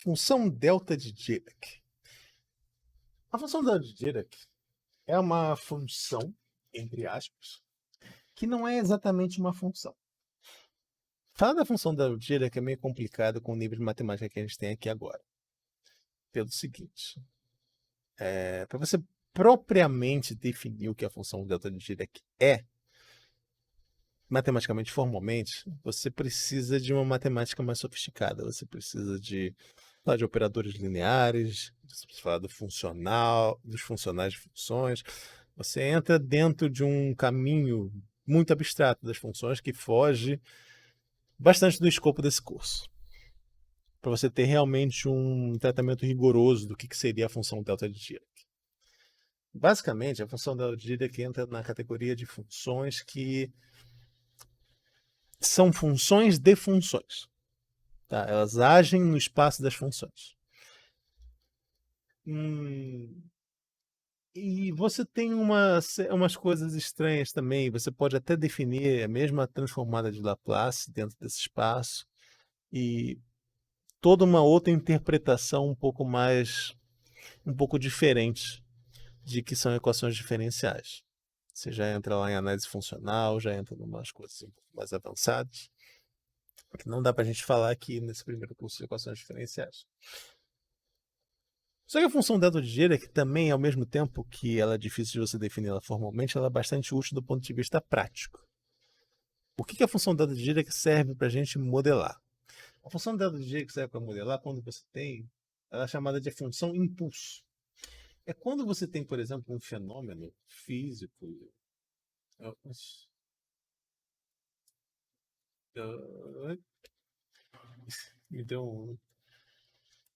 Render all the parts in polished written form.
Função delta de Dirac. A função delta de Dirac é uma função, entre aspas, que não é exatamente uma função. Falar da função delta de Dirac é meio complicado com o nível de matemática que a gente tem aqui agora. Pelo seguinte, para você propriamente definir o que a função delta de Dirac é, matematicamente, formalmente, você precisa de uma matemática mais sofisticada. Você precisa de falar de operadores lineares, você precisa falar do funcional, dos funcionais de funções. Você entra dentro de um caminho muito abstrato das funções que foge bastante do escopo desse curso. Para você ter realmente um tratamento rigoroso do que seria a função delta de Dirac. Basicamente, a função delta de Dirac entra na categoria de funções que são funções de funções. Tá? Elas agem no espaço das funções. E você tem umas coisas estranhas também. Você pode até definir a mesma transformada de Laplace dentro desse espaço e toda uma outra interpretação um pouco diferente de que são equações diferenciais. Você já entra lá em análise funcional, já entra em umas coisas um pouco mais avançadas, que não dá para a gente falar aqui nesse primeiro curso de equações diferenciais. Só que a função delta de Dirac também, ao mesmo tempo que ela é difícil de você definir ela formalmente, ela é bastante útil do ponto de vista prático. O que a função delta de Dirac serve para a gente modelar? A função delta de Dirac serve para modelar quando você tem, ela é chamada de função impulso. É quando você tem, por exemplo, um fenômeno físico. Me deu um.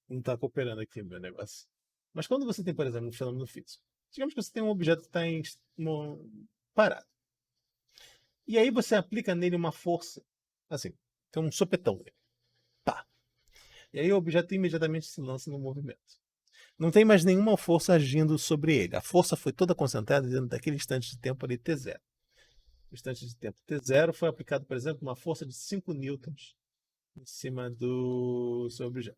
Não está cooperando aqui meu negócio. Mas quando você tem, por exemplo, um fenômeno físico, digamos que você tem um objeto que está parado. E aí você aplica nele uma força, assim, tem um sopetão nele. Pá. E aí o objeto imediatamente se lança no movimento. Não tem mais nenhuma força agindo sobre ele. A força foi toda concentrada dentro daquele instante de tempo ali T0. No instante de tempo T0 foi aplicado, por exemplo, uma força de 5 newtons em cima do seu objeto.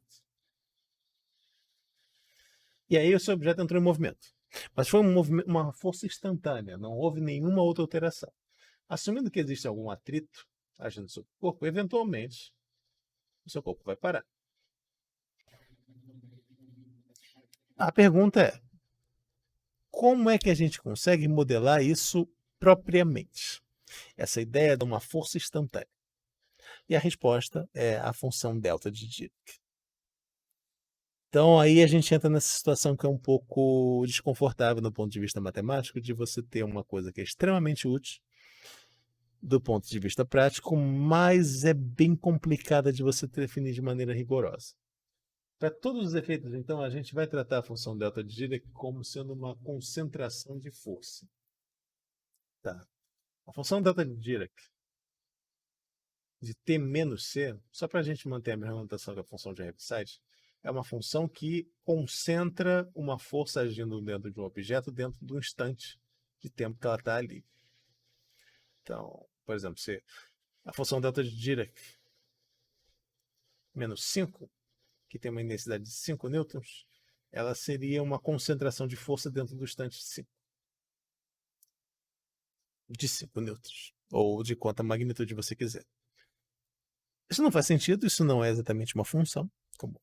E aí o seu objeto entrou em movimento. Mas foi uma força instantânea, não houve nenhuma outra alteração. Assumindo que existe algum atrito agindo sobre o corpo, eventualmente o seu corpo vai parar. A pergunta é: como é que a gente consegue modelar isso propriamente? Essa ideia de uma força instantânea. E a resposta é a função delta de Dirac. Então aí a gente entra nessa situação que é um pouco desconfortável do ponto de vista matemático, de você ter uma coisa que é extremamente útil do ponto de vista prático, mas é bem complicada de você definir de maneira rigorosa. Para todos os efeitos, então, a gente vai tratar a função delta de Dirac como sendo uma concentração de força. Tá. A função delta de Dirac de T menos C, só para a gente manter a mesma notação que a função de Heaviside, é uma função que concentra uma força agindo dentro de um objeto dentro do instante de tempo que ela está ali. Então, por exemplo, se a função delta de Dirac menos 5, que tem uma intensidade de 5 newtons, ela seria uma concentração de força dentro do instante de 5 newtons, ou de quanta magnitude você quiser. Isso não faz sentido, isso não é exatamente uma função, como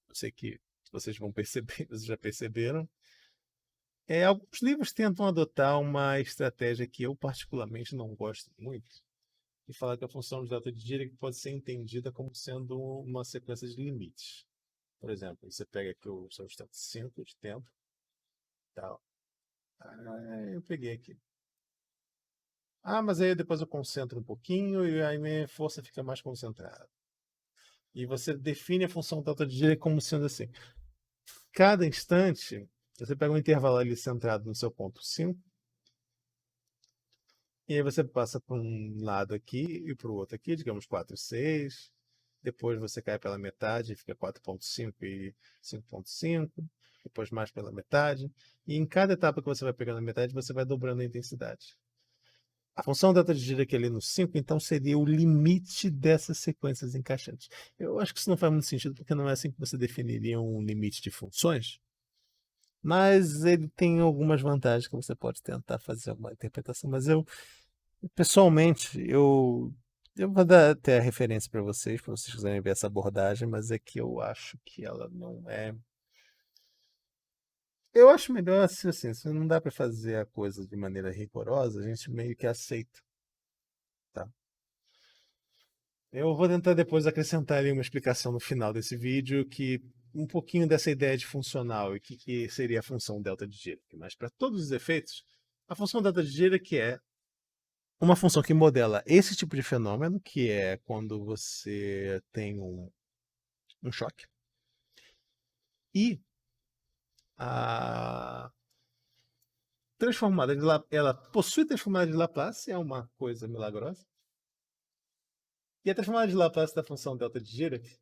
eu sei que vocês vão perceber, vocês já perceberam. Alguns livros tentam adotar uma estratégia que eu particularmente não gosto muito, e falar que a função de delta de Dirac pode ser entendida como sendo uma sequência de limites. Por exemplo, você pega aqui o seu instante 5 de tempo, tal. Eu peguei aqui. Mas aí depois eu concentro um pouquinho e aí minha força fica mais concentrada. E você define a função delta de Dirac como sendo assim. Cada instante, você pega um intervalo ali centrado no seu ponto 5, e aí você passa para um lado aqui e para o outro aqui, digamos 4 e 6. Depois você cai pela metade, fica 4,5 e 5,5. Depois mais pela metade. E em cada etapa que você vai pegando a metade, você vai dobrando a intensidade. A função delta de Dirac ali no 5, então, seria o limite dessas sequências encaixantes. Eu acho que isso não faz muito sentido, porque não é assim que você definiria um limite de funções. Mas ele tem algumas vantagens que você pode tentar fazer uma interpretação. Mas pessoalmente, eu vou dar até a referência para vocês quiserem ver essa abordagem, mas é que eu acho que ela não é. Eu acho melhor assim, se não dá para fazer a coisa de maneira rigorosa, a gente meio que aceita, tá? Eu vou tentar depois acrescentar ali uma explicação no final desse vídeo que um pouquinho dessa ideia de funcional e que seria a função delta de Dirac. Mas para todos os efeitos, a função delta de Dirac é uma função que modela esse tipo de fenômeno, que é quando você tem um choque. E a transformada de ela possui transformada de Laplace, é uma coisa milagrosa. E a transformada de Laplace da função delta de Dirac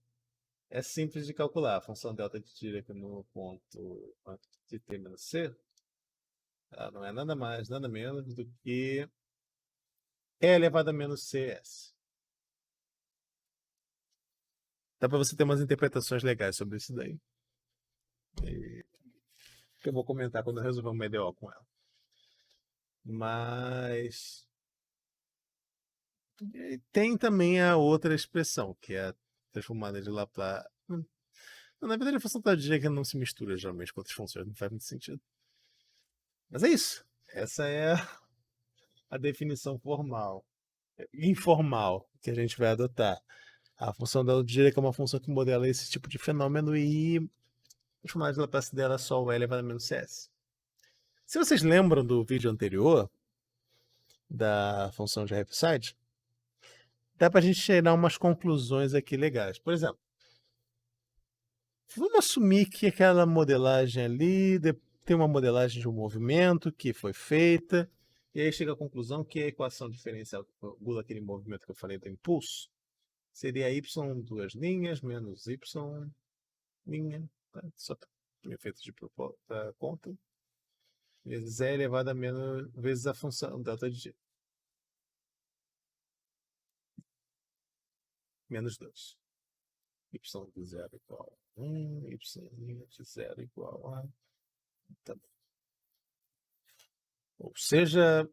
é simples de calcular. A função delta de Dirac no ponto de t menos c, ela não é nada mais, nada menos do que e elevado a menos cs. Dá para você ter umas interpretações legais sobre isso daí. Que eu vou comentar quando eu resolver um MDO com ela. Mas tem também a outra expressão, que é a transformada de Laplace. Na verdade, a função delta de Dirac não se mistura geralmente com outras funções, não faz muito sentido. Mas é isso. Essa é a definição formal, informal, que a gente vai adotar. A função delta de Dirac é uma função que modela esse tipo de fenômeno e a transformada de Laplace dela é só o L elevado a menos cs. Se vocês lembram do vídeo anterior, da função de Heaviside, dá para a gente tirar umas conclusões aqui legais. Por exemplo, vamos assumir que aquela modelagem ali tem uma modelagem de um movimento que foi feita, e aí chega à conclusão que a equação diferencial que regula aquele movimento que eu falei do impulso seria y duas linhas menos y linha, tá? Só para efeito de conta, vezes e elevado a menos vezes a função delta de g. Menos 2. Y de 0 igual a 1, y de 0 igual a... Tá. Ou seja,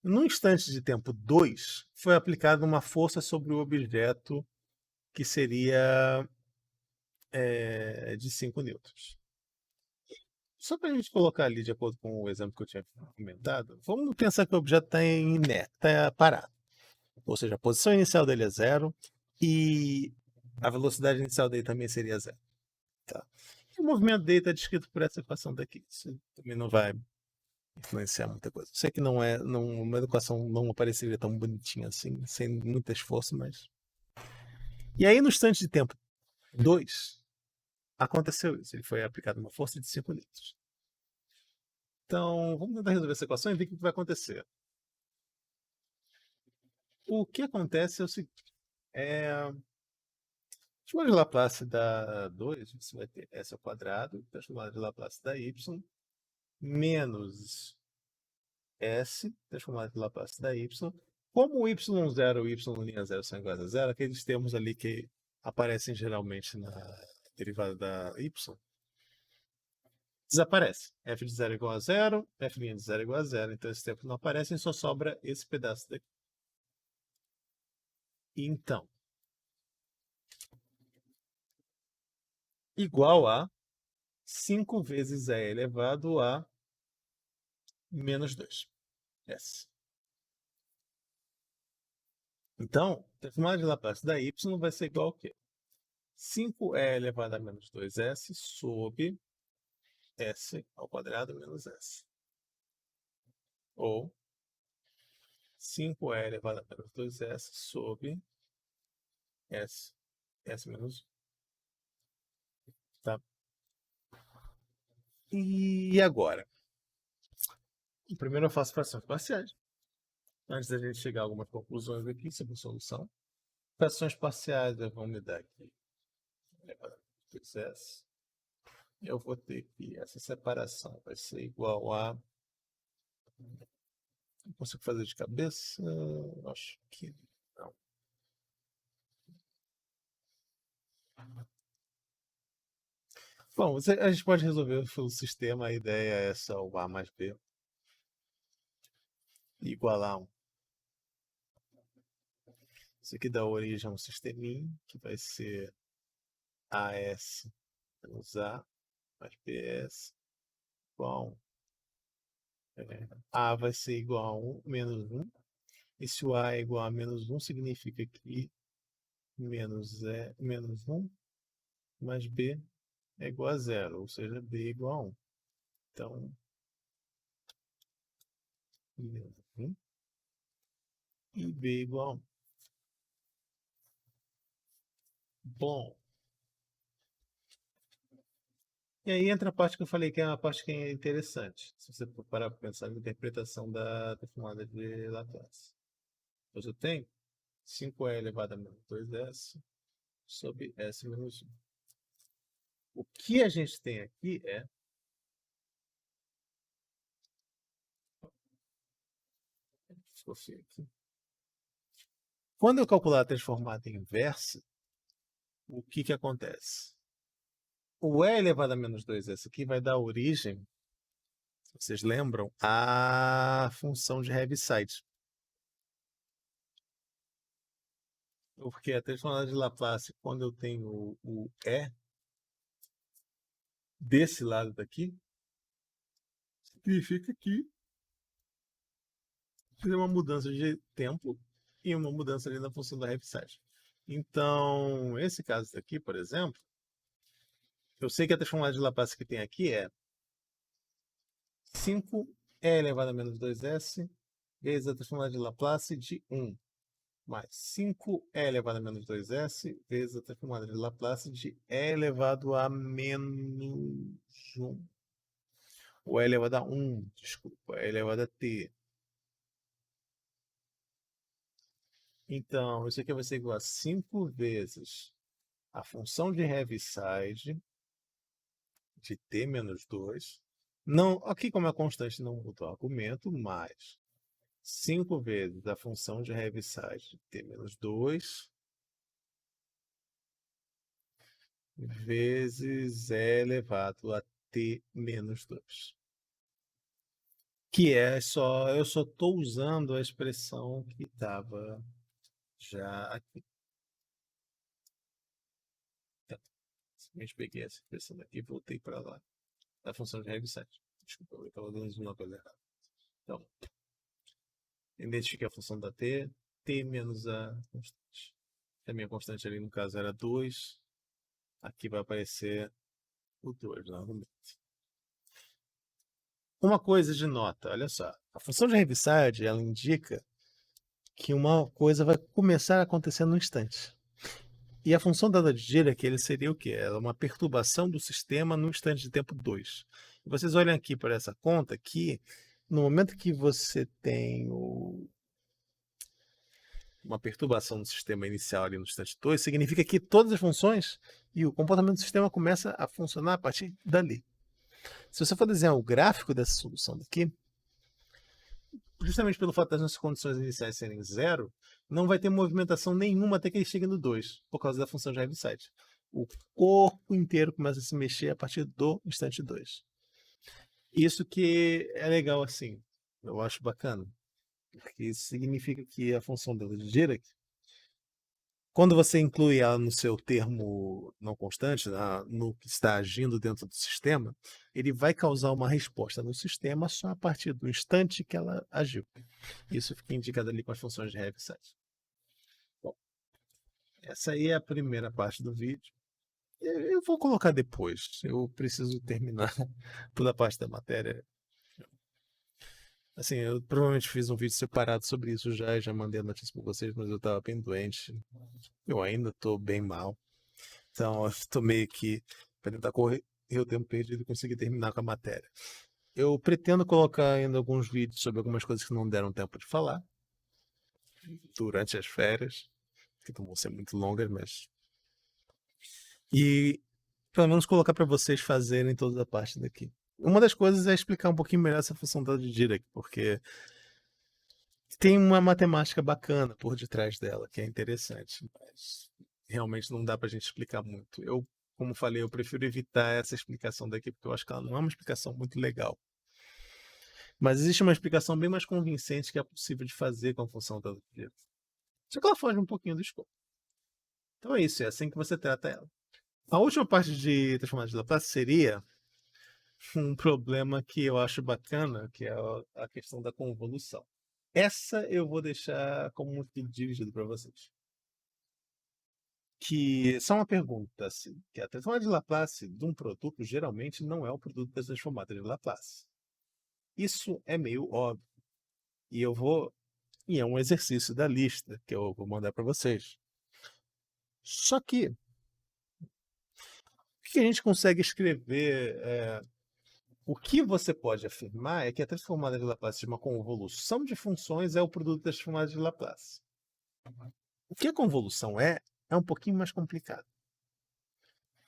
no instante de tempo 2, foi aplicada uma força sobre o objeto que seria de 5 newtons. Só para a gente colocar ali, de acordo com o exemplo que eu tinha comentado, vamos pensar que o objeto está tá parado. Ou seja, a posição inicial dele é 0 e a velocidade inicial dele também seria 0. Tá? E o movimento dele está descrito por essa equação daqui. Isso também não vai influenciar muita coisa. Sei que uma equação não apareceria tão bonitinha assim, sem muito esforço, mas... E aí, no instante de tempo 2, aconteceu isso. Ele foi aplicado uma força de 5 newtons. Então, vamos tentar resolver essa equação e ver o que vai acontecer. O que acontece é o seguinte. Transformada de Laplace dá 2, você vai ter S ao quadrado, transformada de Laplace dá Y, menos S, transformada de Laplace dá Y. Como o y0 e o y' são iguais a zero, aqueles termos ali que aparecem geralmente na derivada da y, desaparece. F de 0 igual a 0, F' de 0 igual a 0. Então, esses termos não aparecem, só sobra esse pedaço daqui. Então, igual a 5 vezes E elevado a menos 2. S. Então, a transformada de Laplace da y vai ser igual ao quê? 5E elevado a menos 2S sobre S ao quadrado menos S. Ou 5E elevado a menos 2S sobre S menos 1. Tá? E agora? Primeiro eu faço frações parciais. Antes da gente chegar a algumas conclusões aqui sobre a solução. Frações parciais vão me dar aqui elevado a menos 2S. Eu vou ter que essa separação vai ser igual a Não consigo fazer de cabeça. Acho que não. Bom, a gente pode resolver o sistema. A ideia é só o A mais B igualar a 1. Isso aqui dá origem a um sisteminha que vai ser AS menos A mais BS igual a 1. A vai ser igual a 1 menos 1. E se o A é igual a menos 1, significa que menos 1 mais B é igual a 0, ou seja, B é igual a 1. Então, menos 1 e B é igual a 1. Bom, e aí entra a parte que eu falei que é uma parte que é interessante, se você for parar para pensar na interpretação da formada de Laplace. Você tem 5e elevado a menos 2s sobre s menos 1. O que a gente tem aqui é aqui. Quando eu calcular a transformada inversa, o que acontece? O e elevado a menos 2s aqui vai dar origem, vocês lembram, à função de Heaviside. Porque a transformada de Laplace, quando eu tenho o e desse lado daqui, significa que tem uma mudança de tempo e uma mudança ali na função da Heaviside. Então, esse caso daqui, por exemplo, eu sei que a transformada de Laplace que tem aqui é 5e elevado a menos 2s vezes a transformada de Laplace de 1, mais 5e elevado a menos 2s vezes a transformada de Laplace de e elevado a menos 1. O e elevado a 1, desculpa, e elevado a t. Então, isso aqui vai ser igual a 5 vezes a função de Heaviside de t menos 2. Não, aqui como é constante não muda o argumento, mais 5 vezes a função de Heaviside de t menos 2 vezes e elevado a t menos 2. Que é só, eu só estou usando a expressão que estava já aqui. Então, simplesmente peguei essa expressão daqui e voltei para lá. Da função de Heaviside. Desculpa, eu estava dando uma coisa errada. Então, identifiquei a função da t menos a constante. A minha constante ali no caso era 2. Aqui vai aparecer o 2 novamente. Uma coisa de nota, olha só. A função de Heaviside, ela indica que uma coisa vai começar a acontecer no instante. E a função dada de Dirac, ele seria o quê? Ela é uma perturbação do sistema no instante de tempo 2. E vocês olham aqui para essa conta que no momento que você tem uma perturbação do sistema inicial ali no instante 2, significa que todas as funções e o comportamento do sistema começa a funcionar a partir dali. Se você for desenhar o gráfico dessa solução daqui, justamente pelo fato das nossas condições iniciais serem 0, não vai ter movimentação nenhuma até que ele chegue no 2, por causa da função de Heaviside. O corpo inteiro começa a se mexer a partir do instante 2. Isso que é legal assim, eu acho bacana, porque isso significa que a função de Dirac, quando você inclui ela no seu termo não constante, no que está agindo dentro do sistema, ele vai causar uma resposta no sistema só a partir do instante que ela agiu. Isso fica indicado ali com as funções de Heaviside. Bom, essa aí é a primeira parte do vídeo. Eu vou colocar depois. Eu preciso terminar toda a parte da matéria. Assim, eu provavelmente fiz um vídeo separado sobre isso já mandei a notícia para vocês, mas eu estava bem doente. Eu ainda estou bem mal. Então, eu estou meio que para tentar correr o tempo perdido e conseguir terminar com a matéria. Eu pretendo colocar ainda alguns vídeos sobre algumas coisas que não deram tempo de falar durante as férias, que não vão ser muito longas, mas... E pelo menos colocar para vocês fazerem toda a parte daqui. Uma das coisas é explicar um pouquinho melhor essa função da Dirac, porque Tem uma matemática bacana por detrás dela, que é interessante, mas realmente não dá pra gente explicar muito. Eu, como falei, eu prefiro evitar essa explicação daqui, porque eu acho que ela não é uma explicação muito legal. Mas existe uma explicação bem mais convincente que é possível de fazer com a função da Euclides. Só que ela foge um pouquinho do escopo. Então é isso, é assim que você trata ela. A última parte de transformadas de Laplace seria um problema que eu acho bacana, que é a questão da convolução. Essa eu vou deixar como um estudo dividido para vocês. Que só uma pergunta, assim, que a transformada de Laplace de um produto geralmente não é o produto das transformadas de Laplace. Isso é meio óbvio. E eu vou. E é um exercício da lista que eu vou mandar para vocês. Só que, o que a gente consegue escrever? O que você pode afirmar é que a transformada de Laplace de uma convolução de funções é o produto das transformadas de Laplace. O que a convolução é um pouquinho mais complicado.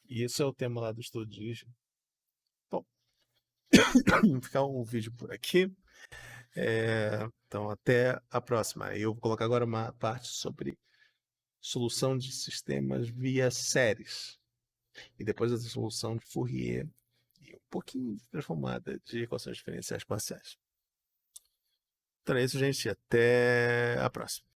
E isso é o tema lá do estudo de origem. Bom, vou ficar um vídeo por aqui. Então, até a próxima. Eu vou colocar agora uma parte sobre solução de sistemas via séries. E depois a solução de Fourier. E um pouquinho de transformada de equações diferenciais parciais. Então é isso, gente. Até a próxima.